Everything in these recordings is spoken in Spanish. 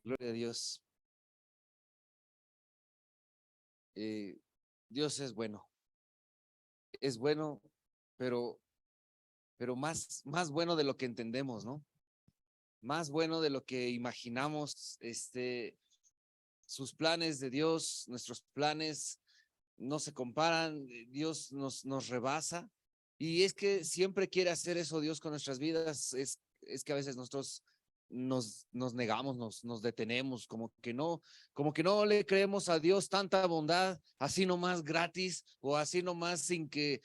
Gloria a Dios. Dios es bueno. Es bueno, pero más bueno de lo que entendemos, ¿no? Más bueno de lo que imaginamos. Sus planes de Dios, nuestros planes no se comparan. Dios nos rebasa. Y es que siempre quiere hacer eso Dios con nuestras vidas. Es que a veces nosotros nos negamos, nos detenemos, como que no le creemos a Dios tanta bondad, así nomás gratis, o así nomás sin que,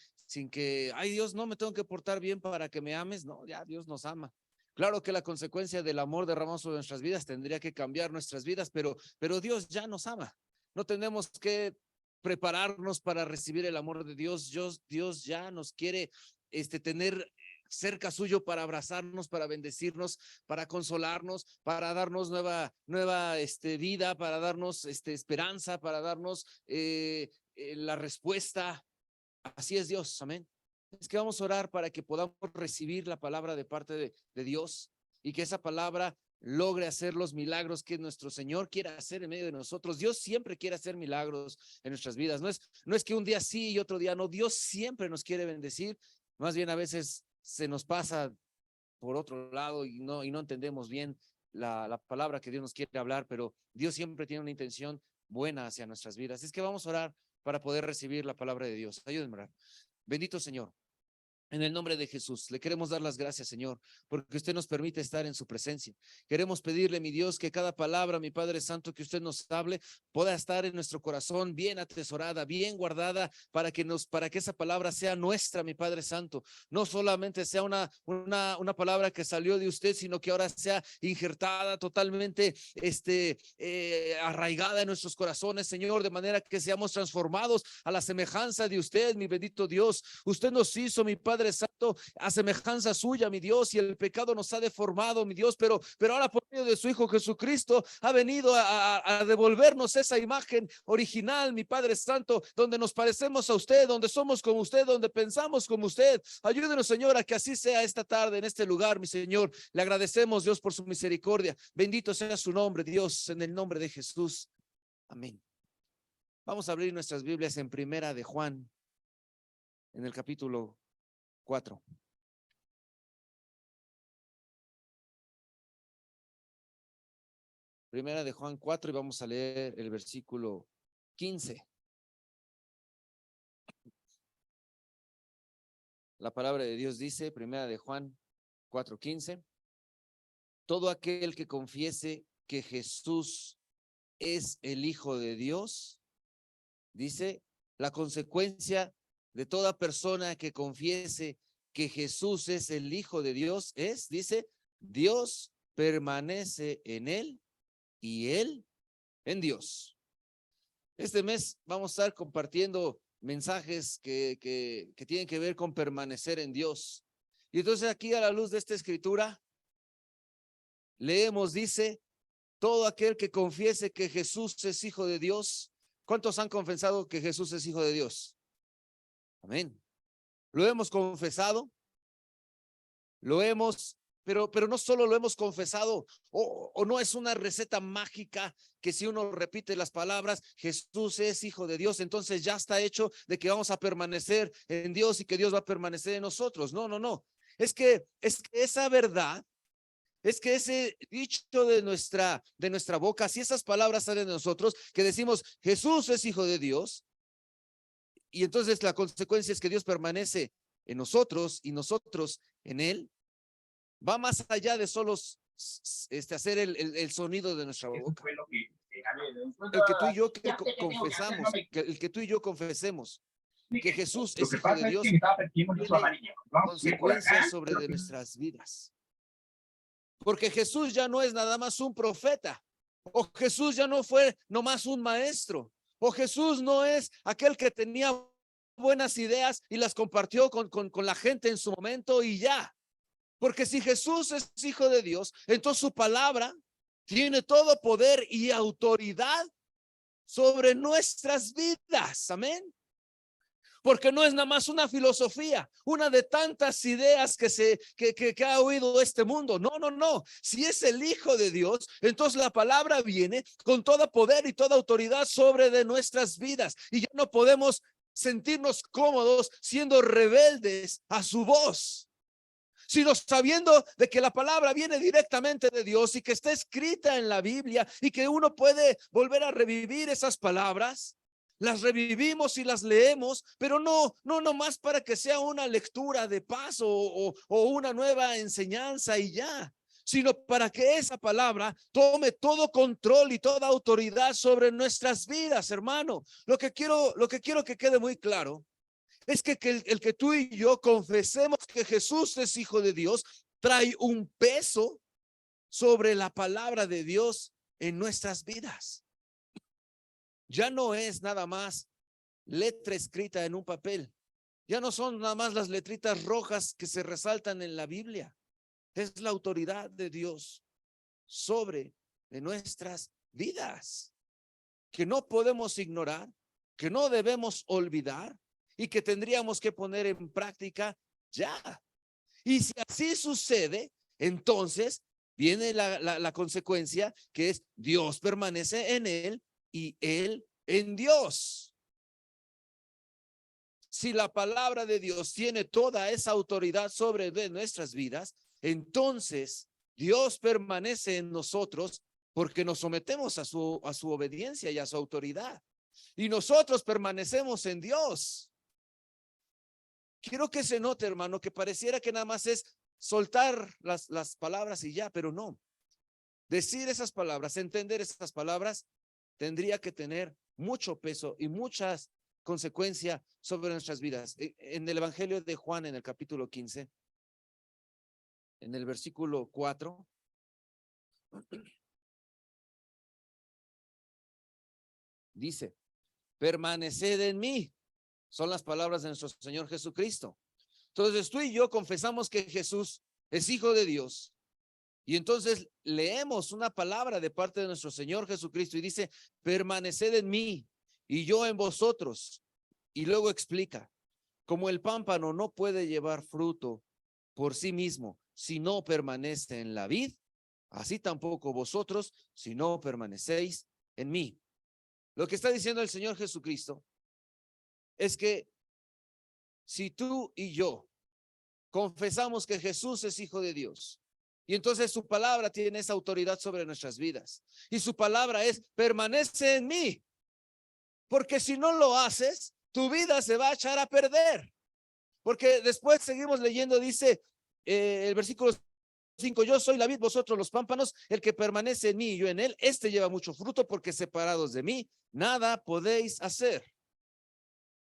ay Dios, no me tengo que portar bien para que me ames. No, ya Dios nos ama. Claro que la consecuencia del amor derramado sobre nuestras vidas tendría que cambiar nuestras vidas, pero Dios ya nos ama. No tenemos que prepararnos para recibir el amor de Dios. Dios ya nos quiere tener cerca suyo para abrazarnos, para bendecirnos, para consolarnos, para darnos nueva vida, para darnos esperanza, para darnos la respuesta. Así es Dios, amén. Es que vamos a orar para que podamos recibir la palabra de parte de Dios y que esa palabra logre hacer los milagros que nuestro Señor quiere hacer en medio de nosotros. Dios siempre quiere hacer milagros en nuestras vidas. No es que un día sí y otro día no. Dios siempre nos quiere bendecir. Más bien a veces se nos pasa por otro lado y no entendemos bien la palabra que Dios nos quiere hablar, pero Dios siempre tiene una intención buena hacia nuestras vidas. Es que vamos a orar para poder recibir la palabra de Dios. Ayúdenme a orar. Bendito Señor. En el nombre de Jesús, le queremos dar las gracias, Señor, porque usted nos permite estar en su presencia. Queremos pedirle, mi Dios, que cada palabra, mi Padre Santo, que usted nos hable, pueda estar en nuestro corazón bien atesorada, bien guardada, para que esa palabra sea nuestra, mi Padre Santo. No solamente sea una palabra que salió de usted, sino que ahora sea injertada totalmente, arraigada en nuestros corazones, Señor, de manera que seamos transformados a la semejanza de usted, mi bendito Dios. Usted nos hizo, mi Padre Santo, a semejanza suya, mi Dios, y el pecado nos ha deformado, mi Dios, pero ahora por medio de su Hijo Jesucristo ha venido a devolvernos esa imagen original, mi Padre Santo, donde nos parecemos a usted, donde somos como usted, donde pensamos como usted. Ayúdenos, Señor, a que así sea esta tarde en este lugar, mi Señor. Le agradecemos, Dios, por su misericordia. Bendito sea su nombre, Dios, en el nombre de Jesús. Amén. Vamos a abrir nuestras Biblias en Primera de Juan, en el capítulo 4. Primera de Juan 4 y vamos a leer el versículo 15. La palabra de Dios dice, Primera de Juan 4:15, todo aquel que confiese que Jesús es el Hijo de Dios, dice, la consecuencia de toda persona que confiese que Jesús es el Hijo de Dios es, dice, Dios permanece en él y él en Dios. Este mes vamos a estar compartiendo mensajes que tienen que ver con permanecer en Dios. Y entonces aquí a la luz de esta escritura, leemos, dice, todo aquel que confiese que Jesús es Hijo de Dios. ¿Cuántos han confesado que Jesús es Hijo de Dios? Amén. Lo hemos confesado, pero no solo lo hemos confesado, o no es una receta mágica que si uno repite las palabras, Jesús es Hijo de Dios, entonces ya está hecho de que vamos a permanecer en Dios y que Dios va a permanecer en nosotros. No. Es que esa verdad, es que ese dicho de nuestra boca, si esas palabras salen de nosotros, que decimos Jesús es Hijo de Dios, y entonces la consecuencia es que Dios permanece en nosotros y nosotros en él, va más allá de solo hacer el sonido de nuestra boca. El que tú y yo confesamos, el que tú y yo confesemos que Jesús es Hijo de Dios, tiene consecuencias sobre de nuestras vidas. Porque Jesús ya no es nada más un profeta, o Jesús ya no fue nomás un maestro, o Jesús no es aquel que tenía buenas ideas y las compartió con la gente en su momento y ya. Porque si Jesús es Hijo de Dios, entonces su palabra tiene todo poder y autoridad sobre nuestras vidas. Amén. Porque no es nada más una filosofía, una de tantas ideas que ha oído este mundo. No, no, no. Si es el Hijo de Dios, entonces la palabra viene con todo poder y toda autoridad sobre de nuestras vidas. Y ya no podemos sentirnos cómodos siendo rebeldes a su voz, sino sabiendo de que la palabra viene directamente de Dios y que está escrita en la Biblia y que uno puede volver a revivir esas palabras. Las revivimos y las leemos, pero no más para que sea una lectura de paso o una nueva enseñanza y ya, sino para que esa palabra tome todo control y toda autoridad sobre nuestras vidas, hermano. Lo que quiero que quede muy claro es que el que tú y yo confesemos que Jesús es Hijo de Dios trae un peso sobre la palabra de Dios en nuestras vidas. Ya no es nada más letra escrita en un papel. Ya no son nada más las letritas rojas que se resaltan en la Biblia. Es la autoridad de Dios sobre de nuestras vidas, que no podemos ignorar, que no debemos olvidar y que tendríamos que poner en práctica ya. Y si así sucede, entonces viene la consecuencia, que es Dios permanece en él y él en Dios. Si la palabra de Dios tiene toda esa autoridad sobre de nuestras vidas, entonces Dios permanece en nosotros porque nos sometemos a su obediencia y a su autoridad. Y nosotros permanecemos en Dios. Quiero que se note, hermano, que pareciera que nada más es soltar las palabras y ya, pero no. Decir esas palabras, entender esas palabras, tendría que tener mucho peso y muchas consecuencias sobre nuestras vidas. En el Evangelio de Juan, en el capítulo 15, en el versículo 4, dice, permaneced en mí. Son las palabras de nuestro Señor Jesucristo. Entonces tú y yo confesamos que Jesús es Hijo de Dios. Y entonces leemos una palabra de parte de nuestro Señor Jesucristo y dice, permaneced en mí y yo en vosotros. Y luego explica, como el pámpano no puede llevar fruto por sí mismo si no permanece en la vid, así tampoco vosotros si no permanecéis en mí. Lo que está diciendo el Señor Jesucristo es que si tú y yo confesamos que Jesús es Hijo de Dios, y entonces su palabra tiene esa autoridad sobre nuestras vidas, y su palabra es, permanece en mí, porque si no lo haces, tu vida se va a echar a perder. Porque después seguimos leyendo, dice el versículo 5, yo soy la vid, vosotros los pámpanos, el que permanece en mí y yo en él, este lleva mucho fruto, porque separados de mí, nada podéis hacer.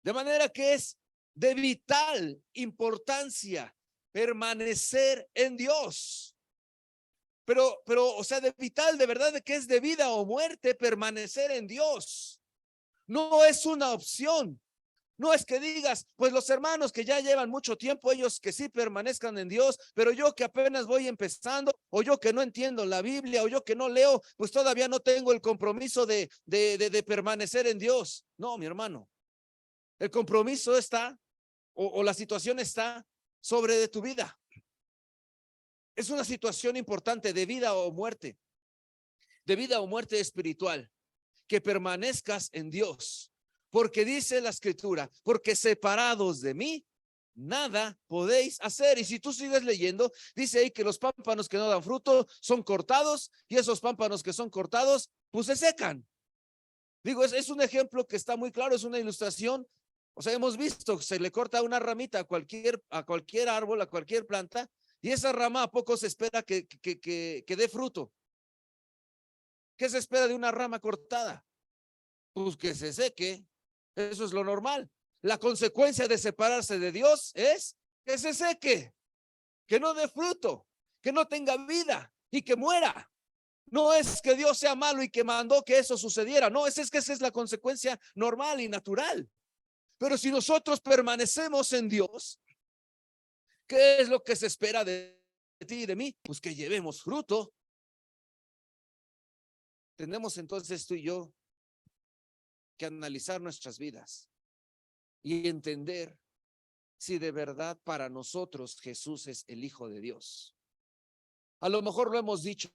De manera que es de vital importancia permanecer en Dios. Pero, o sea, de vital, de verdad, de que es de vida o muerte permanecer en Dios. No es una opción. No es que digas, pues los hermanos que ya llevan mucho tiempo, ellos que sí permanezcan en Dios, pero yo que apenas voy empezando, o yo que no entiendo la Biblia, o yo que no leo, pues todavía no tengo el compromiso de permanecer en Dios. No, mi hermano, el compromiso está, o la situación está sobre de tu vida. Es una situación importante de vida o muerte espiritual, que permanezcas en Dios. Porque dice la escritura, porque separados de mí, nada podéis hacer. Y si tú sigues leyendo, dice ahí que los pámpanos que no dan fruto son cortados, y esos pámpanos que son cortados, pues se secan. Digo, es un ejemplo que está muy claro, es una ilustración. O sea, hemos visto que se le corta una ramita a cualquier árbol, a cualquier planta, y esa rama a poco se espera que dé fruto. ¿Qué se espera de una rama cortada? Pues que se seque. Eso es lo normal. La consecuencia de separarse de Dios es que se seque, que no dé fruto, que no tenga vida y que muera. No es que Dios sea malo y que mandó que eso sucediera. No, es que esa es la consecuencia normal y natural. Pero si nosotros permanecemos en Dios, ¿qué es lo que se espera de ti y de mí? Pues que llevemos fruto. Tenemos entonces tú y yo que analizar nuestras vidas. y entender si de verdad para nosotros Jesús es el Hijo de Dios. A lo mejor lo hemos dicho,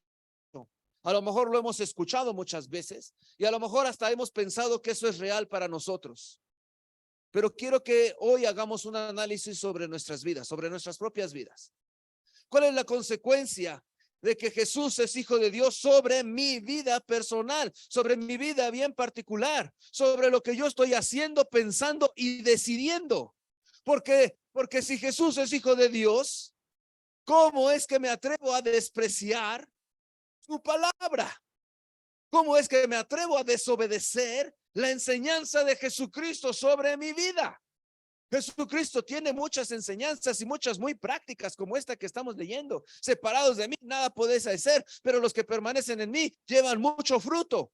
a lo mejor lo hemos escuchado muchas veces y a lo mejor hasta hemos pensado que eso es real para nosotros. Pero quiero que hoy hagamos un análisis sobre nuestras vidas, sobre nuestras propias vidas. ¿Cuál es la consecuencia de que Jesús es Hijo de Dios sobre mi vida personal, sobre mi vida bien particular, sobre lo que yo estoy haciendo, pensando y decidiendo? Porque si Jesús es Hijo de Dios, ¿cómo es que me atrevo a despreciar su palabra? ¿Cómo es que me atrevo a desobedecer la enseñanza de Jesucristo sobre mi vida? Jesucristo tiene muchas enseñanzas y muchas muy prácticas como esta que estamos leyendo. Separados de mí, nada podéis hacer, pero los que permanecen en mí llevan mucho fruto.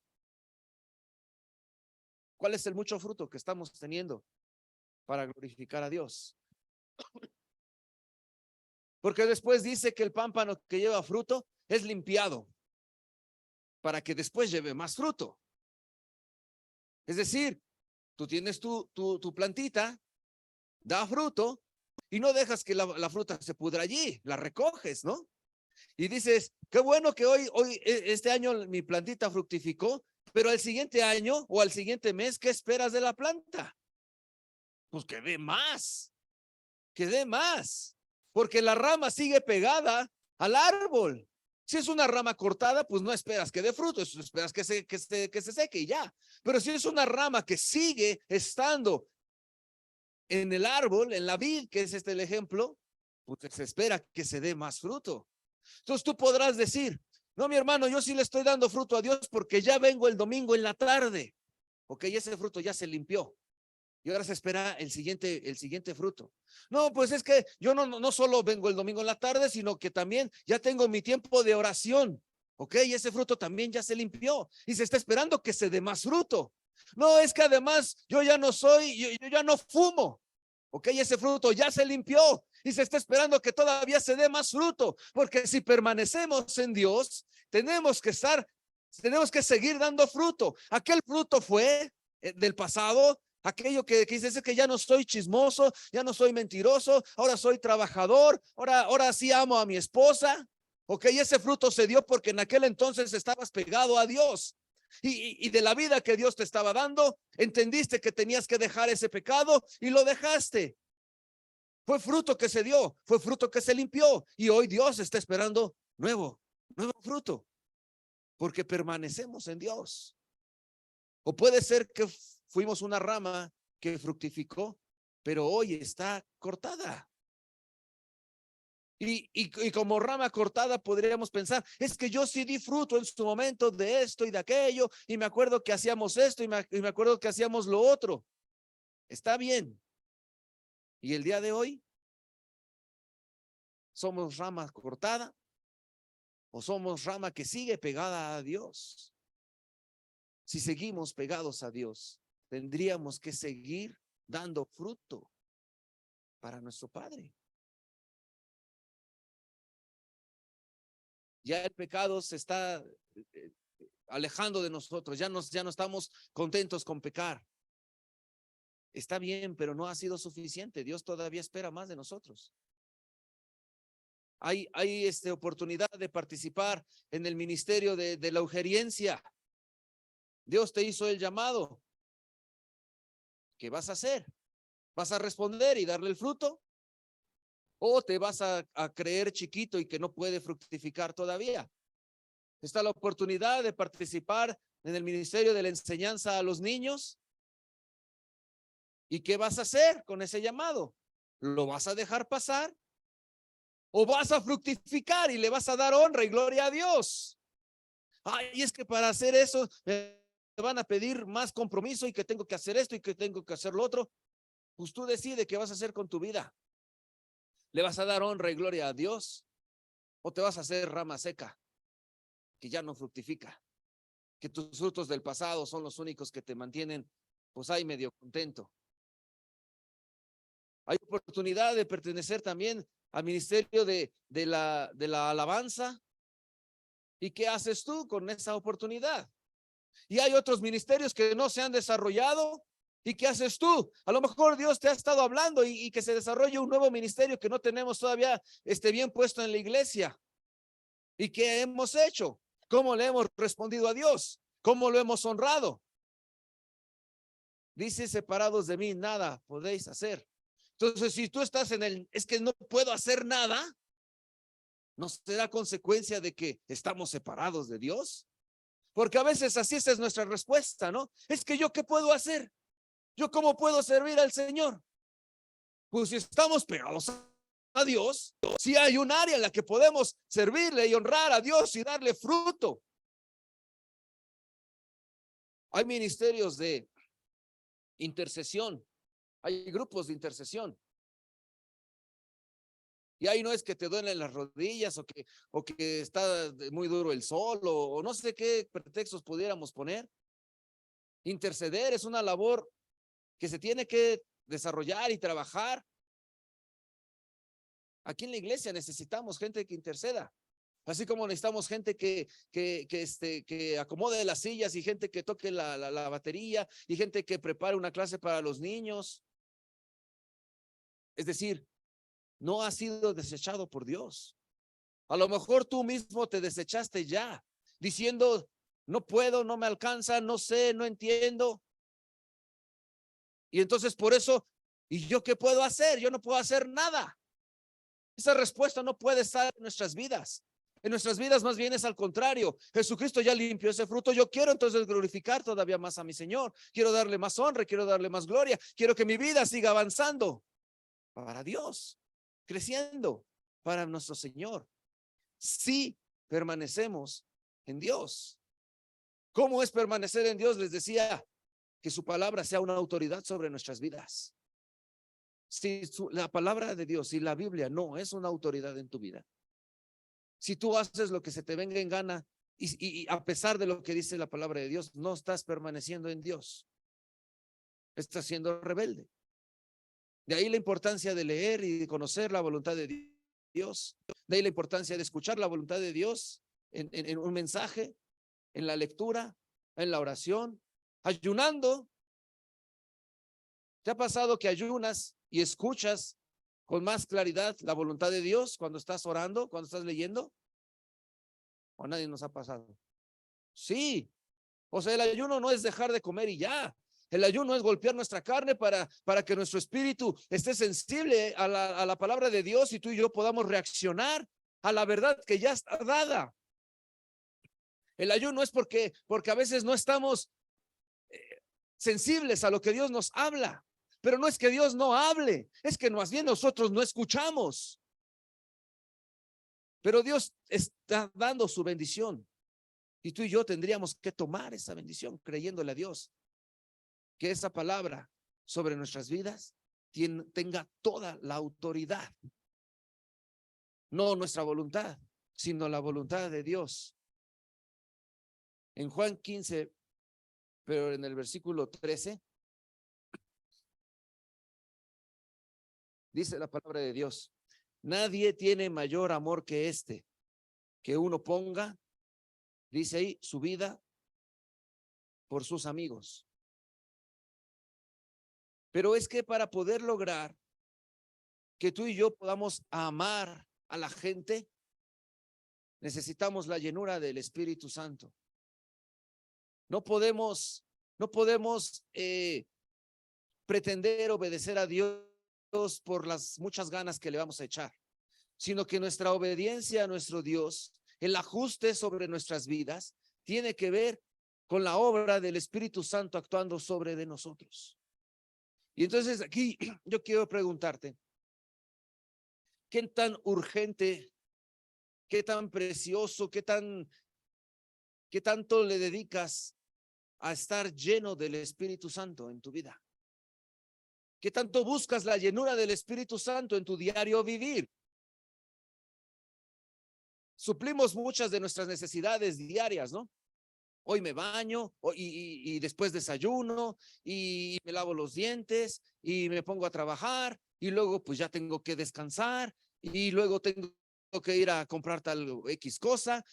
¿Cuál es el mucho fruto que estamos teniendo para glorificar a Dios? Porque después dice que el pámpano que lleva fruto es limpiado para que después lleve más fruto. Es decir, tú tienes tu plantita, da fruto y no dejas que la fruta se pudra allí, la recoges, ¿no? Y dices, qué bueno que hoy, este año mi plantita fructificó, pero al siguiente año o al siguiente mes, ¿qué esperas de la planta? Pues que dé más, porque la rama sigue pegada al árbol. Si es una rama cortada, pues no esperas que dé fruto, esperas que se seque y ya. Pero si es una rama que sigue estando en el árbol, en la vid, que es el ejemplo, pues se espera que se dé más fruto. Entonces tú podrás decir, no, mi hermano, yo sí le estoy dando fruto a Dios porque ya vengo el domingo en la tarde. Ok, ese fruto ya se limpió. Y ahora se espera el siguiente fruto. No, pues es que yo no solo vengo el domingo en la tarde, sino que también ya tengo mi tiempo de oración. Ok, y ese fruto también ya se limpió y se está esperando que se dé más fruto. No, es que además yo ya no soy, yo ya no fumo. Ok, ese fruto ya se limpió y se está esperando que todavía se dé más fruto, porque si permanecemos en Dios, tenemos que seguir dando fruto. Aquel fruto fue del pasado, aquello que dices que ya no soy chismoso, ya no soy mentiroso, ahora soy trabajador, ahora sí amo a mi esposa. Ok, ese fruto se dio porque en aquel entonces estabas pegado a Dios. Y de la vida que Dios te estaba dando, entendiste que tenías que dejar ese pecado y lo dejaste. Fue fruto que se dio, fue fruto que se limpió y hoy Dios está esperando nuevo fruto porque permanecemos en Dios. O puede ser que fuimos una rama que fructificó, pero hoy está cortada. Y como rama cortada podríamos pensar, es que yo sí di fruto en su momento de esto y de aquello, y me acuerdo que hacíamos esto y me acuerdo que hacíamos lo otro. Está bien. Y el día de hoy, ¿somos rama cortada o somos rama que sigue pegada a Dios? Si seguimos pegados a Dios, tendríamos que seguir dando fruto para nuestro Padre. Ya el pecado se está alejando de nosotros, ya no estamos contentos con pecar. Está bien, pero no ha sido suficiente. Dios todavía espera más de nosotros. Hay oportunidad de participar en el ministerio de la urgencia. Dios te hizo el llamado. ¿Qué vas a hacer? ¿Vas a responder y darle el fruto? ¿O te vas a creer chiquito y que no puede fructificar todavía? Está la oportunidad de participar en el ministerio de la enseñanza a los niños. ¿Y qué vas a hacer con ese llamado? ¿Lo vas a dejar pasar? ¿O vas a fructificar y le vas a dar honra y gloria a Dios? Ay, es que para hacer eso me van a pedir más compromiso y que tengo que hacer esto y que tengo que hacer lo otro. Pues tú decides qué vas a hacer con tu vida. ¿Le vas a dar honra y gloria a Dios? ¿O te vas a hacer rama seca que ya no fructifica? Que tus frutos del pasado son los únicos que te mantienen, pues ahí medio contento. Hay oportunidad de pertenecer también al ministerio de la alabanza. ¿Y qué haces tú con esa oportunidad? Y hay otros ministerios que no se han desarrollado ¿Y qué haces tú? A lo mejor Dios te ha estado hablando y que se desarrolle un nuevo ministerio que no tenemos todavía bien puesto en la iglesia. ¿Y qué hemos hecho? ¿Cómo le hemos respondido a Dios? ¿Cómo lo hemos honrado? Dice, separados de mí, nada podéis hacer. Entonces, si tú estás es que no puedo hacer nada, ¿no será consecuencia de que estamos separados de Dios? Porque a veces así esa es nuestra respuesta, ¿no? Es que yo, ¿qué puedo hacer? ¿Yo cómo puedo servir al Señor? Pues si estamos pegados a Dios, si hay un área en la que podemos servirle y honrar a Dios y darle fruto. Hay ministerios de intercesión, hay grupos de intercesión. Y ahí no es que te duelen las rodillas o que está muy duro el sol o no sé qué pretextos pudiéramos poner. Interceder es una labor que se tiene que desarrollar y trabajar. Aquí en la iglesia necesitamos gente que interceda, así como necesitamos gente que acomode las sillas y gente que toque la batería y gente que prepare una clase para los niños. Es decir, no has sido desechado por Dios. A lo mejor tú mismo te desechaste ya, diciendo, no puedo, no me alcanza, no sé, no entiendo. Y entonces por eso, ¿y yo qué puedo hacer? Yo no puedo hacer nada. Esa respuesta no puede estar en nuestras vidas. En nuestras vidas más bien es al contrario. Jesucristo ya limpió ese fruto. Yo quiero entonces glorificar todavía más a mi Señor. Quiero darle más honra, quiero darle más gloria. Quiero que mi vida siga avanzando para Dios, creciendo para nuestro Señor. Si permanecemos en Dios. ¿Cómo es permanecer en Dios? Les decía, que su palabra sea una autoridad sobre nuestras vidas. Si la palabra de Dios y la Biblia no es una autoridad en tu vida, si tú haces lo que se te venga en gana y a pesar de lo que dice la palabra de Dios, no estás permaneciendo en Dios, estás siendo rebelde. De ahí la importancia de leer y de conocer la voluntad de Dios. De ahí la importancia de escuchar la voluntad de Dios en un mensaje, en la lectura, en la oración, ayunando. ¿Te ha pasado que ayunas y escuchas con más claridad la voluntad de Dios cuando estás orando, cuando estás leyendo? ¿O a nadie nos ha pasado? Sí. O sea, el ayuno no es dejar de comer y ya. El ayuno es golpear nuestra carne para que nuestro espíritu esté sensible a la palabra de Dios y tú y yo podamos reaccionar a la verdad que ya está dada. El ayuno es porque a veces no estamos sensibles a lo que Dios nos habla. Pero no es que Dios no hable, es que más bien nosotros no escuchamos. Pero Dios está dando su bendición y tú y yo tendríamos que tomar esa bendición creyéndole a Dios que esa palabra sobre nuestras vidas tenga toda la autoridad. No nuestra voluntad, sino la voluntad de Dios. En Juan 15, pero en el versículo 13, dice la palabra de Dios: nadie tiene mayor amor que este, que uno ponga, dice ahí, su vida por sus amigos. Pero es que para poder lograr que tú y yo podamos amar a la gente, necesitamos la llenura del Espíritu Santo. No podemos pretender obedecer a Dios por las muchas ganas que le vamos a echar, sino que nuestra obediencia a nuestro Dios, el ajuste sobre nuestras vidas, tiene que ver con la obra del Espíritu Santo actuando sobre de nosotros. Y entonces aquí yo quiero preguntarte, ¿qué tan urgente, qué tan precioso, qué tanto le dedicas a estar lleno del Espíritu Santo en tu vida? ¿Qué tanto buscas la llenura del Espíritu Santo en tu diario vivir? Suplimos muchas de nuestras necesidades diarias, ¿no? Hoy me baño y después desayuno y me lavo los dientes y me pongo a trabajar y luego pues ya tengo que descansar y luego tengo que ir a comprar tal X cosa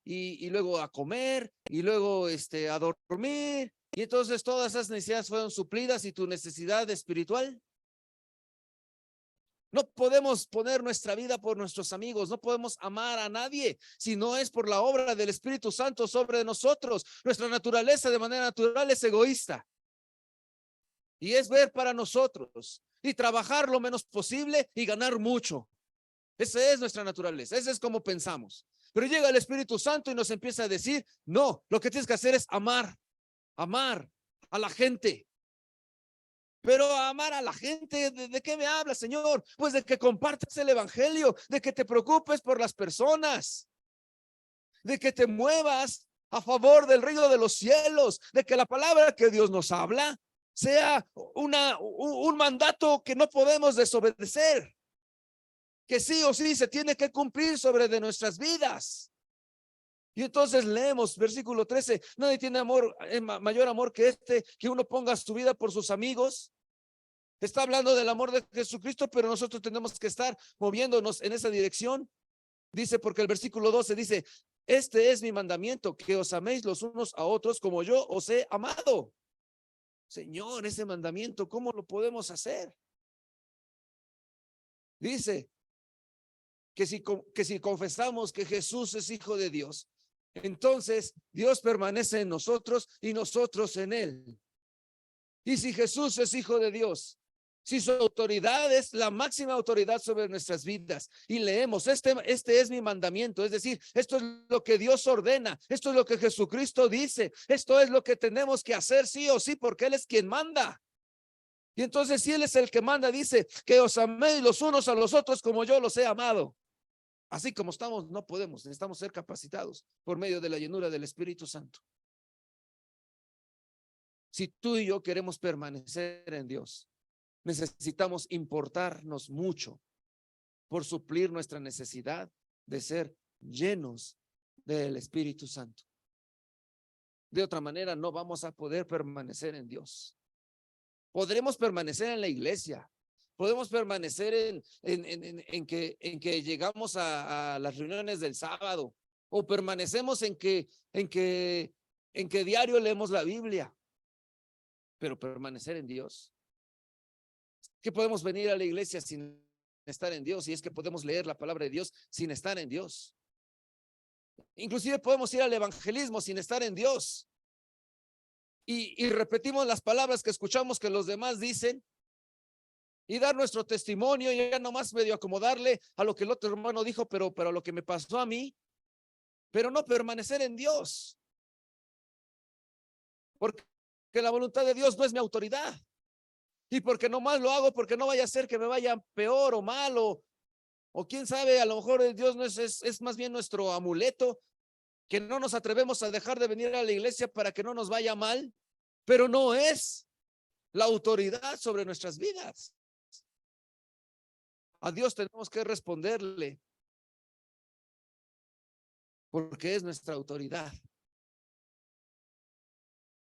y luego a comer y luego a dormir Y entonces todas esas necesidades fueron suplidas y tu necesidad espiritual. No podemos poner nuestra vida por nuestros amigos, no podemos amar a nadie si no es por la obra del Espíritu Santo sobre nosotros. Nuestra naturaleza de manera natural es egoísta y es ver para nosotros y trabajar lo menos posible y ganar mucho. Esa es nuestra naturaleza, ese es como pensamos. Pero llega el Espíritu Santo y nos empieza a decir, no, lo que tienes que hacer es amar a la gente. Pero amar a la gente, ¿de qué me hablas, Señor? Pues de que compartas el evangelio, de que te preocupes por las personas, de que te muevas a favor del reino de los cielos, de que la palabra que Dios nos habla sea un mandato que no podemos desobedecer, que sí o sí se tiene que cumplir sobre de nuestras vidas. Y entonces leemos versículo 13, nadie tiene amor, mayor amor que este, que uno ponga su vida por sus amigos. Está hablando del amor de Jesucristo, pero nosotros tenemos que estar moviéndonos en esa dirección. Dice, porque el versículo 12 dice, este es mi mandamiento, que os améis los unos a otros como yo os he amado. Señor, ese mandamiento, ¿cómo lo podemos hacer? Dice que si confesamos que Jesús es hijo de Dios, entonces Dios permanece en nosotros y nosotros en él. Y si Jesús es hijo de Dios, si su autoridad es la máxima autoridad sobre nuestras vidas, y leemos, este es mi mandamiento, es decir, esto es lo que Dios ordena, esto es lo que Jesucristo dice, esto es lo que tenemos que hacer sí o sí, porque Él es quien manda. Y entonces si Él es el que manda, dice que os améis los unos a los otros como yo los he amado. Así como estamos, no podemos, necesitamos ser capacitados por medio de la llenura del Espíritu Santo. Si tú y yo queremos permanecer en Dios, necesitamos importarnos mucho por suplir nuestra necesidad de ser llenos del Espíritu Santo. De otra manera, no vamos a poder permanecer en Dios. Podremos permanecer en la iglesia, podemos permanecer en que llegamos a las reuniones del sábado, o permanecemos en que diario leemos la Biblia, pero permanecer en Dios. Que podemos venir a la iglesia sin estar en Dios, y es que podemos leer la palabra de Dios sin estar en Dios. Inclusive podemos ir al evangelismo sin estar en Dios. Y repetimos las palabras que escuchamos que los demás dicen y dar nuestro testimonio y ya nomás medio acomodarle a lo que el otro hermano dijo, pero a lo que me pasó a mí, pero no permanecer en Dios. Porque la voluntad de Dios no es mi autoridad. Y porque nomás lo hago porque no vaya a ser que me vaya peor o mal o quién sabe, a lo mejor Dios no es más bien nuestro amuleto, que no nos atrevemos a dejar de venir a la iglesia para que no nos vaya mal, pero no es la autoridad sobre nuestras vidas. A Dios tenemos que responderle porque es nuestra autoridad,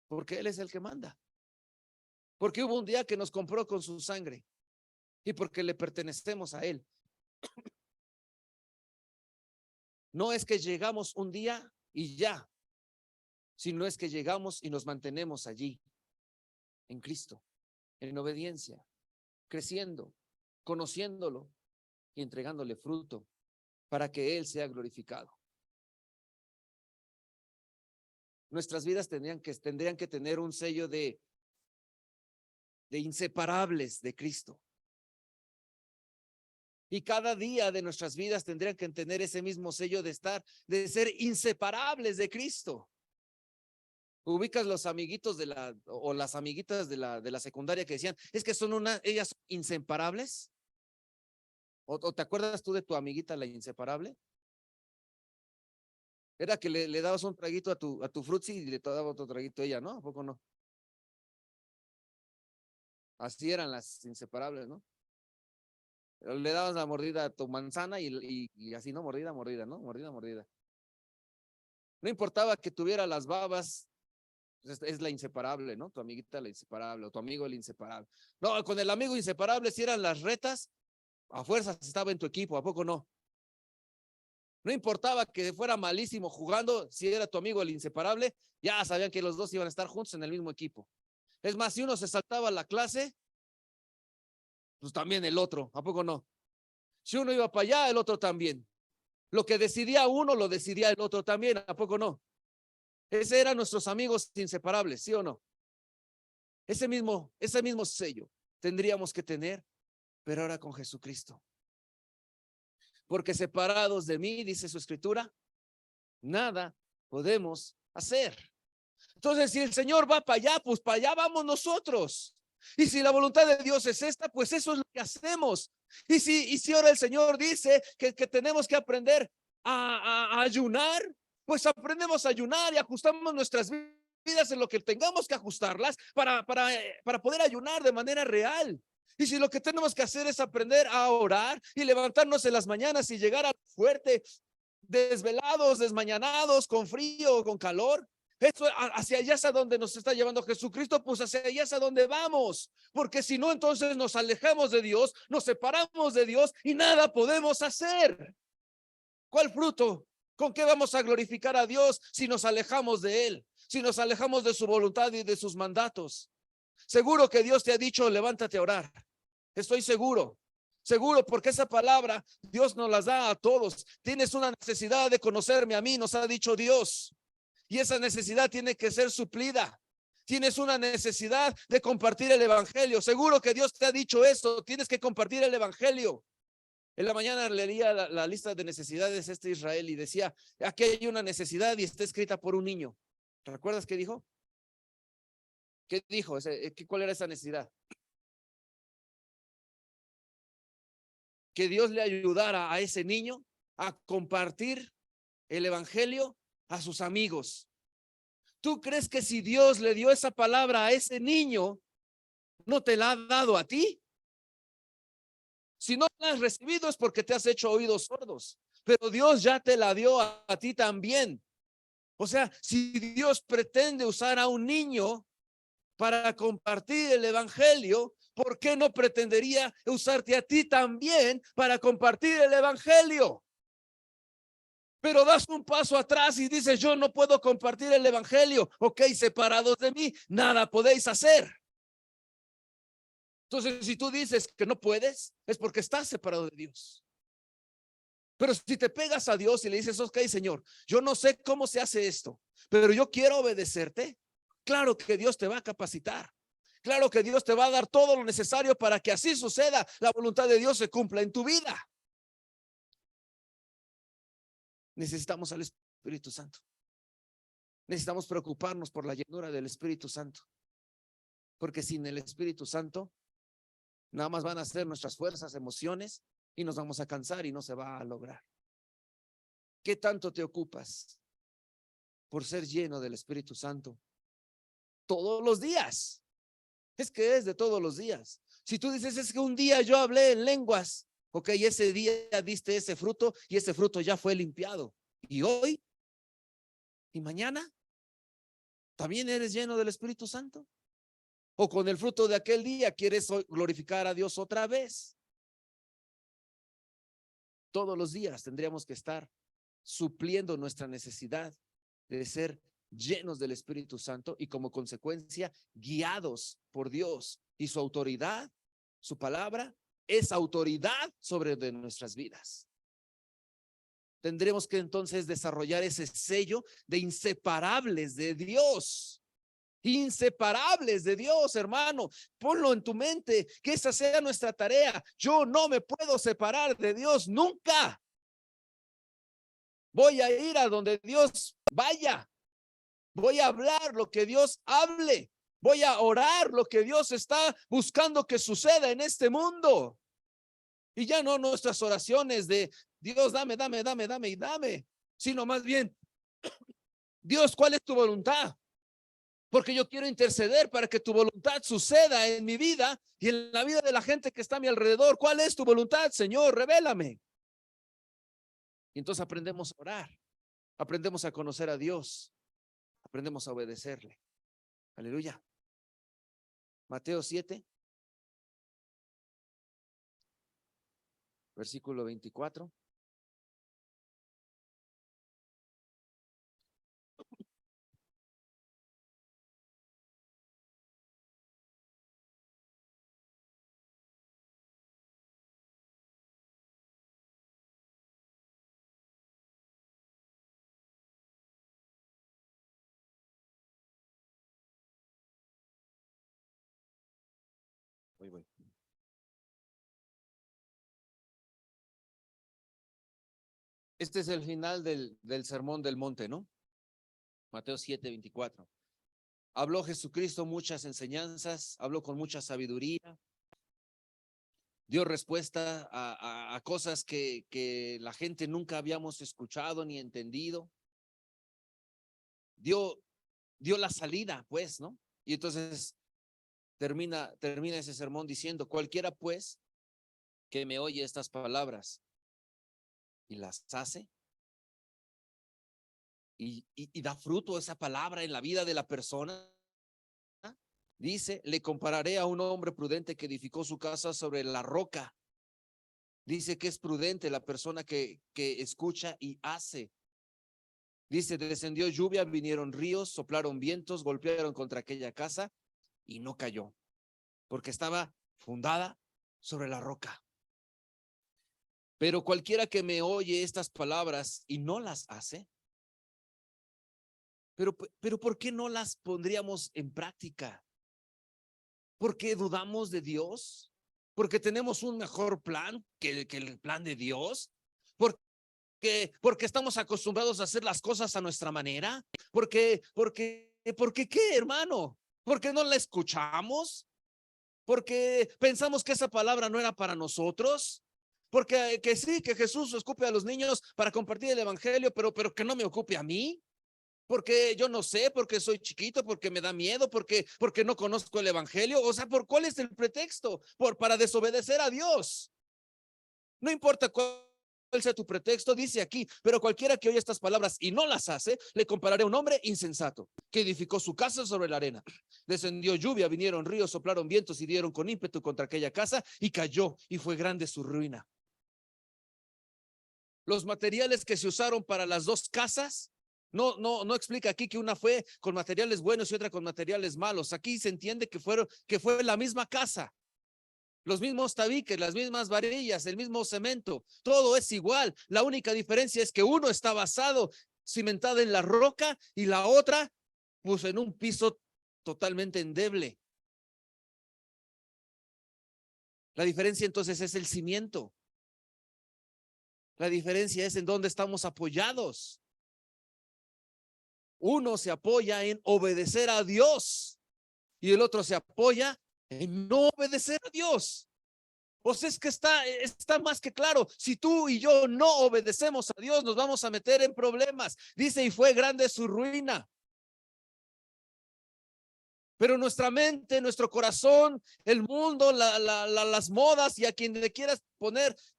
porque Él es el que manda, porque hubo un día que nos compró con su sangre y porque le pertenecemos a Él. No es que llegamos un día y ya, sino es que llegamos y nos mantenemos allí, en Cristo, en obediencia, creciendo, conociéndolo y entregándole fruto para que Él sea glorificado. Nuestras vidas tendrían que tener un sello de inseparables de Cristo. Y cada día de nuestras vidas tendrían que tener ese mismo sello de ser inseparables de Cristo. Ubicas los amiguitos o las amiguitas de la secundaria que decían, es que ellas son inseparables. ¿O te acuerdas tú de tu amiguita la inseparable? Era que le dabas un traguito a tu frutzi y le daba otro traguito a ella, ¿no? ¿A poco no? Así eran las inseparables, ¿no? Le dabas la mordida a tu manzana y así, ¿no? Mordida, ¿no? Mordida. No importaba que tuviera las babas, es la inseparable, ¿no? Tu amiguita la inseparable, o tu amigo el inseparable. No, con el amigo inseparable, si eran las retas, a fuerzas estaba en tu equipo, ¿a poco no? No importaba que fuera malísimo jugando, si era tu amigo el inseparable, ya sabían que los dos iban a estar juntos en el mismo equipo. Es más, si uno se saltaba la clase, pues también el otro, ¿a poco no? Si uno iba para allá, el otro también. Lo que decidía uno, lo decidía el otro también, ¿a poco no? Ese eran nuestros amigos inseparables, ¿sí o no? Ese mismo sello tendríamos que tener, pero ahora con Jesucristo. Porque separados de mí, dice su escritura, nada podemos hacer. Entonces, si el Señor va para allá, pues para allá vamos nosotros. Y si la voluntad de Dios es esta, pues eso es lo que hacemos. Y si ahora el Señor dice que tenemos que aprender a ayunar, pues aprendemos a ayunar y ajustamos nuestras vidas en lo que tengamos que ajustarlas para poder ayunar de manera real. Y si lo que tenemos que hacer es aprender a orar y levantarnos en las mañanas y llegar a fuerte, desvelados, desmañanados, con frío o con calor, esto hacia allá es a donde nos está llevando Jesucristo, pues hacia allá es a donde vamos, porque si no, entonces nos alejamos de Dios, nos separamos de Dios y nada podemos hacer. ¿Cuál fruto? ¿Con qué vamos a glorificar a Dios si nos alejamos de Él? Si nos alejamos de su voluntad y de sus mandatos. Seguro que Dios te ha dicho, levántate a orar. Estoy seguro. Seguro, porque esa palabra Dios nos las da a todos. Tienes una necesidad de conocerme a mí, nos ha dicho Dios. Y esa necesidad tiene que ser suplida. Tienes una necesidad de compartir el evangelio. Seguro que Dios te ha dicho eso. Tienes que compartir el evangelio. En la mañana leía la lista de necesidades Israel y decía, aquí hay una necesidad y está escrita por un niño. ¿Recuerdas qué dijo? ¿Qué dijo? ¿Cuál era esa necesidad? Que Dios le ayudara a ese niño a compartir el evangelio a sus amigos. ¿Tú crees que si Dios le dio esa palabra a ese niño, no te la ha dado a ti? Si no la has recibido es porque te has hecho oídos sordos, pero Dios ya te la dio a ti también. O sea, si Dios pretende usar a un niño para compartir el evangelio, ¿por qué no pretendería usarte a ti también para compartir el evangelio? Pero das un paso atrás y dices, yo no puedo compartir el evangelio. Ok, separados de mí, nada podéis hacer. Entonces, si tú dices que no puedes, es porque estás separado de Dios. Pero si te pegas a Dios y le dices, ok, Señor, yo no sé cómo se hace esto, pero yo quiero obedecerte, claro que Dios te va a capacitar. Claro que Dios te va a dar todo lo necesario para que así suceda, la voluntad de Dios se cumpla en tu vida. Necesitamos al Espíritu Santo. Necesitamos preocuparnos por la llenura del Espíritu Santo. Porque sin el Espíritu Santo, nada más van a ser nuestras fuerzas, emociones, y nos vamos a cansar y no se va a lograr. ¿Qué tanto te ocupas por ser lleno del Espíritu Santo? Todos los días. Es que es de todos los días. Si tú dices, es que un día yo hablé en lenguas, ok, ese día diste ese fruto y ese fruto ya fue limpiado. ¿Y hoy? ¿Y mañana? ¿También eres lleno del Espíritu Santo? ¿O con el fruto de aquel día quieres glorificar a Dios otra vez? Todos los días tendríamos que estar supliendo nuestra necesidad de ser llenos del Espíritu Santo y como consecuencia guiados por Dios y su autoridad, su palabra es autoridad sobre de nuestras vidas. Tendremos que entonces desarrollar ese sello de inseparables de Dios. Inseparables de Dios, hermano. Ponlo en tu mente, que esa sea nuestra tarea. Yo no me puedo separar de Dios nunca. Voy a ir a donde Dios vaya. Voy a hablar lo que Dios hable. Voy a orar lo que Dios está buscando que suceda en este mundo. Y ya no nuestras oraciones de Dios, dame, dame, dame, dame y dame, sino más bien, Dios, ¿cuál es tu voluntad? Porque yo quiero interceder para que tu voluntad suceda en mi vida y en la vida de la gente que está a mi alrededor. ¿Cuál es tu voluntad, Señor? Revélame. Y entonces aprendemos a orar, aprendemos a conocer a Dios, aprendemos a obedecerle. Aleluya. Mateo 7, versículo 24. Voy. Este es el final del Sermón del Monte, ¿no? Mateo 7:24. Habló Jesucristo muchas enseñanzas, habló con mucha sabiduría, dio respuesta a cosas que la gente nunca habíamos escuchado ni entendido. Dio la salida, pues, ¿no? Y entonces termina ese sermón diciendo: cualquiera, pues, que me oye estas palabras y las hace, y da fruto esa palabra en la vida de la persona. Dice: le compararé a un hombre prudente que edificó su casa sobre la roca. Dice que es prudente la persona que escucha y hace. Dice: descendió lluvia, vinieron ríos, soplaron vientos, golpearon contra aquella casa y no cayó, porque estaba fundada sobre la roca. Pero cualquiera que me oye estas palabras y no las hace, pero ¿por qué no las pondríamos en práctica? ¿Por qué dudamos de Dios? ¿Porque tenemos un mejor plan que el plan de Dios? Porque estamos acostumbrados a hacer las cosas a nuestra manera. Porque ¿qué, hermano? ¿Porque no la escuchamos? ¿Porque pensamos que esa palabra no era para nosotros? Porque que sí, que Jesús escupe a los niños para compartir el evangelio, pero que no me ocupe a mí. Porque yo no sé, porque soy chiquito, porque me da miedo, porque no conozco el evangelio. O sea, ¿por cuál es el pretexto? Para desobedecer a Dios. No importa cuál sea tu pretexto, dice aquí: pero cualquiera que oye estas palabras y no las hace, le compararé a un hombre insensato que edificó su casa sobre la arena. Descendió lluvia, vinieron ríos, soplaron vientos y dieron con ímpetu contra aquella casa y cayó, y fue grande su ruina. Los materiales que se usaron para las dos casas, no explica aquí que una fue con materiales buenos y otra con materiales malos. Aquí se entiende que fue la misma casa. Los mismos tabiques, las mismas varillas, el mismo cemento, todo es igual. La única diferencia es que uno está basado, cimentado en la roca, y la otra, pues, en un piso totalmente endeble. La diferencia entonces es el cimiento. La diferencia es en dónde estamos apoyados. Uno se apoya en obedecer a Dios y el otro se apoya en no obedecer a Dios. Pues es que está más que claro: si tú y yo no obedecemos a Dios, nos vamos a meter en problemas. Dice: y fue grande su ruina. Pero nuestra mente, nuestro corazón, el mundo, las modas y a quien le quieras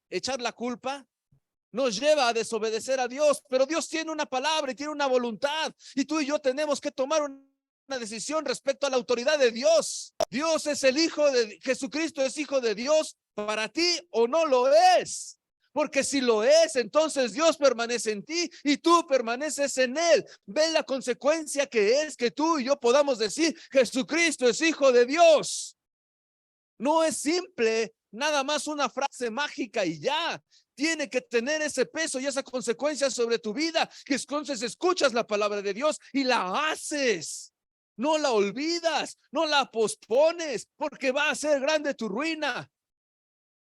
echar la culpa, nos lleva a desobedecer a Dios. Pero Dios tiene una palabra y tiene una voluntad, y tú y yo tenemos que tomar una decisión respecto a la autoridad de Dios. Dios es el Hijo de Jesucristo, es Hijo de Dios para ti, o no lo es. Porque si lo es, entonces Dios permanece en ti y tú permaneces en él. Ve la consecuencia que es que tú y yo podamos decir: Jesucristo es Hijo de Dios. No es simple, nada más una frase mágica y ya. Tiene que tener ese peso y esa consecuencia sobre tu vida, que entonces escuchas la palabra de Dios y la haces. No la olvidas, no la pospones, porque va a ser grande tu ruina.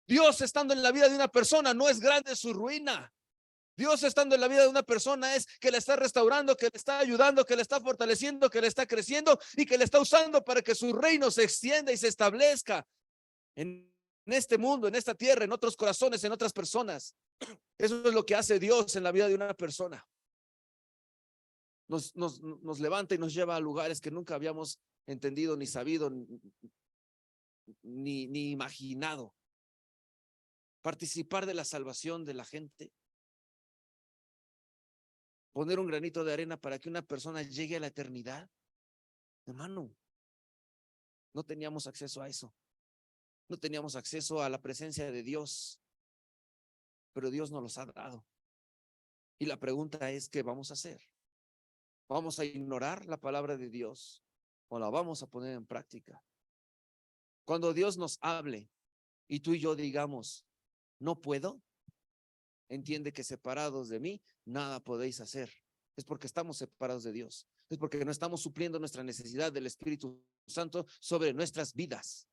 Dios estando en la vida de una persona no es grande su ruina. Dios estando en la vida de una persona es que le está restaurando, que le está ayudando, que le está fortaleciendo, que le está creciendo y que le está usando para que su reino se extienda y se establezca en este mundo, en esta tierra, en otros corazones, en otras personas. Eso es lo que hace Dios en la vida de una persona. Nos levanta y nos lleva a lugares que nunca habíamos entendido, ni sabido, ni imaginado. Participar de la salvación de la gente, poner un granito de arena para que una persona llegue a la eternidad. Hermano, no teníamos acceso a eso. No teníamos acceso a la presencia de Dios, pero Dios nos los ha dado. Y la pregunta es: ¿qué vamos a hacer? ¿Vamos a ignorar la palabra de Dios o la vamos a poner en práctica? Cuando Dios nos hable y tú y yo digamos: no puedo, entiende que separados de mí nada podéis hacer. Es porque estamos separados de Dios. Es porque no estamos supliendo nuestra necesidad del Espíritu Santo sobre nuestras vidas.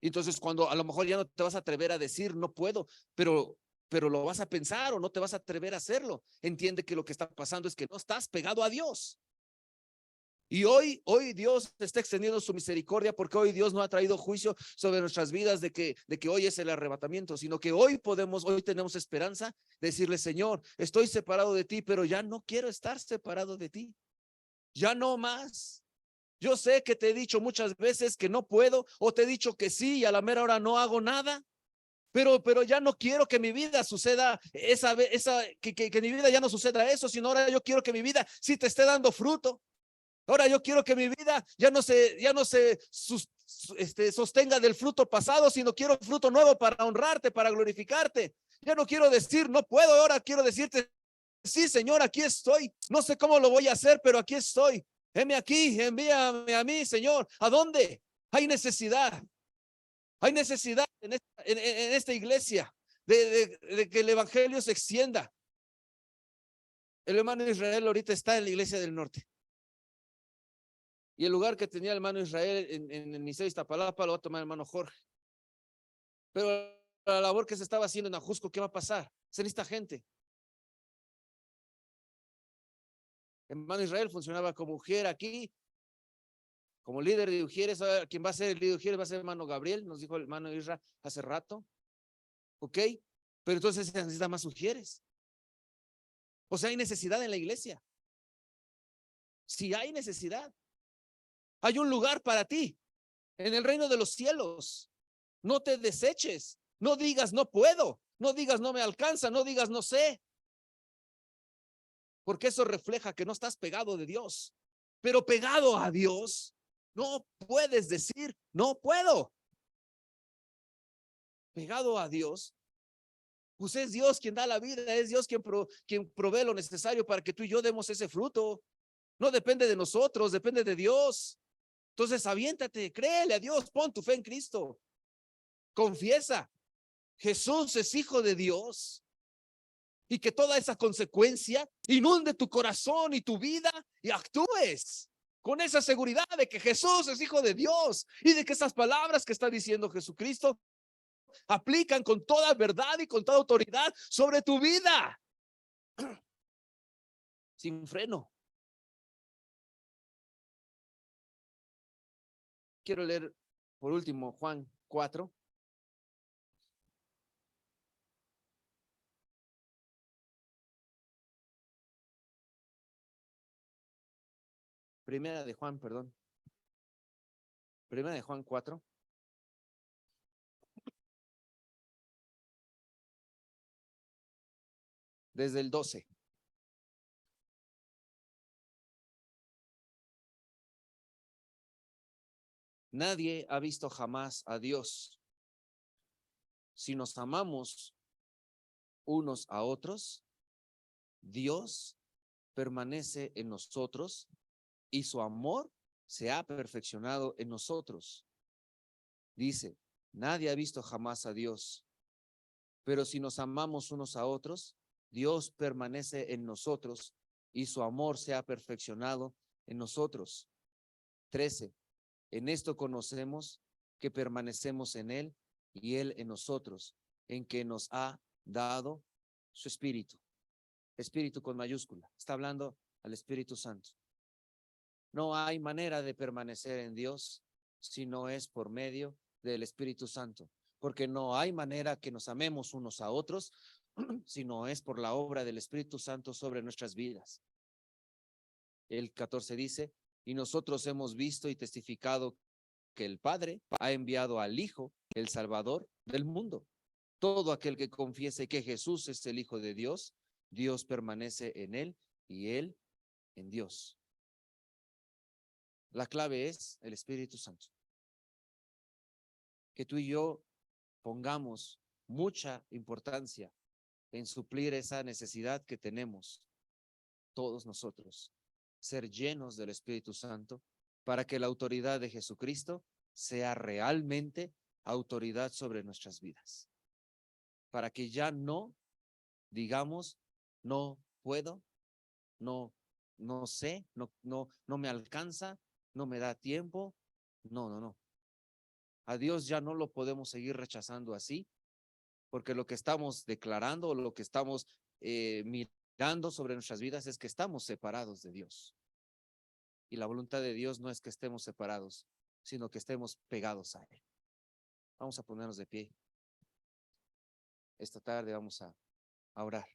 Entonces, cuando a lo mejor ya no te vas a atrever a decir no puedo, pero lo vas a pensar o no te vas a atrever a hacerlo. Entiende que lo que está pasando es que no estás pegado a Dios. Y hoy Dios está extendiendo su misericordia, porque hoy Dios no ha traído juicio sobre nuestras vidas de que hoy es el arrebatamiento, sino que hoy tenemos esperanza de decirle, Señor, estoy separado de ti, pero ya no quiero estar separado de ti. Ya no más. Yo sé que te he dicho muchas veces que no puedo, o te he dicho que sí y a la mera hora no hago nada. Pero ya no quiero que mi vida suceda que mi vida ya no suceda eso, sino ahora yo quiero que mi vida sí te esté dando fruto. Ahora yo quiero que mi vida ya no se sostenga del fruto pasado, sino quiero fruto nuevo para honrarte, para glorificarte. Ya no quiero decir no puedo, ahora quiero decirte sí, Señor, aquí estoy. No sé cómo lo voy a hacer, pero aquí estoy. Heme aquí, envíame a mí, Señor. ¿A dónde? Hay necesidad. Hay necesidad en esta iglesia de que el evangelio se extienda. El hermano Israel ahorita está en la iglesia del norte. Y el lugar que tenía el hermano Israel en el Liceo Iztapalapa lo va a tomar el hermano Jorge. Pero la labor que se estaba haciendo en Ajusco, ¿qué va a pasar? Se necesita gente. El hermano Israel funcionaba como ujier aquí, como líder de ujieres. Quien va a ser el líder de ujieres va a ser el hermano Gabriel, nos dijo el hermano Israel hace rato. ¿Ok? Pero entonces se necesita más ujieres. O sea, hay necesidad en la iglesia. Si hay necesidad, hay un lugar para ti en el reino de los cielos. No te deseches, no digas no puedo, no digas no me alcanza, no digas no sé, porque eso refleja que no estás pegado de Dios. Pero pegado a Dios, no puedes decir no puedo. Pegado a Dios, pues es Dios quien da la vida, es Dios quien provee lo necesario para que tú y yo demos ese fruto. No depende de nosotros, depende de Dios. Entonces aviéntate, créele a Dios, pon tu fe en Cristo, confiesa, Jesús es hijo de Dios, y que toda esa consecuencia inunde tu corazón y tu vida y actúes con esa seguridad de que Jesús es hijo de Dios y de que esas palabras que está diciendo Jesucristo aplican con toda verdad y con toda autoridad sobre tu vida, sin freno. Quiero leer por último Juan 4. Primera de Juan, perdón. Primera de Juan 4. Desde el 12. Nadie ha visto jamás a Dios. Si nos amamos unos a otros, Dios permanece en nosotros y su amor se ha perfeccionado en nosotros. Dice, nadie ha visto jamás a Dios, pero si nos amamos unos a otros, Dios permanece en nosotros y su amor se ha perfeccionado en nosotros. 13. En esto conocemos que permanecemos en Él y Él en nosotros, en que nos ha dado su Espíritu. Espíritu con mayúscula. Está hablando al Espíritu Santo. No hay manera de permanecer en Dios si no es por medio del Espíritu Santo, porque no hay manera que nos amemos unos a otros si no es por la obra del Espíritu Santo sobre nuestras vidas. El 14 dice, y nosotros hemos visto y testificado que el Padre ha enviado al Hijo, el Salvador del mundo. Todo aquel que confiese que Jesús es el Hijo de Dios, Dios permanece en él y él en Dios. La clave es el Espíritu Santo. Que tú y yo pongamos mucha importancia en suplir esa necesidad que tenemos todos nosotros, ser llenos del Espíritu Santo para que la autoridad de Jesucristo sea realmente autoridad sobre nuestras vidas. Para que ya no digamos, no puedo, no sé, no me alcanza, no me da tiempo. No. A Dios ya no lo podemos seguir rechazando así, porque lo que estamos declarando o lo que estamos mirando sobre nuestras vidas es que estamos separados de Dios. Y la voluntad de Dios no es que estemos separados, sino que estemos pegados a Él. Vamos a ponernos de pie. Esta tarde vamos a orar.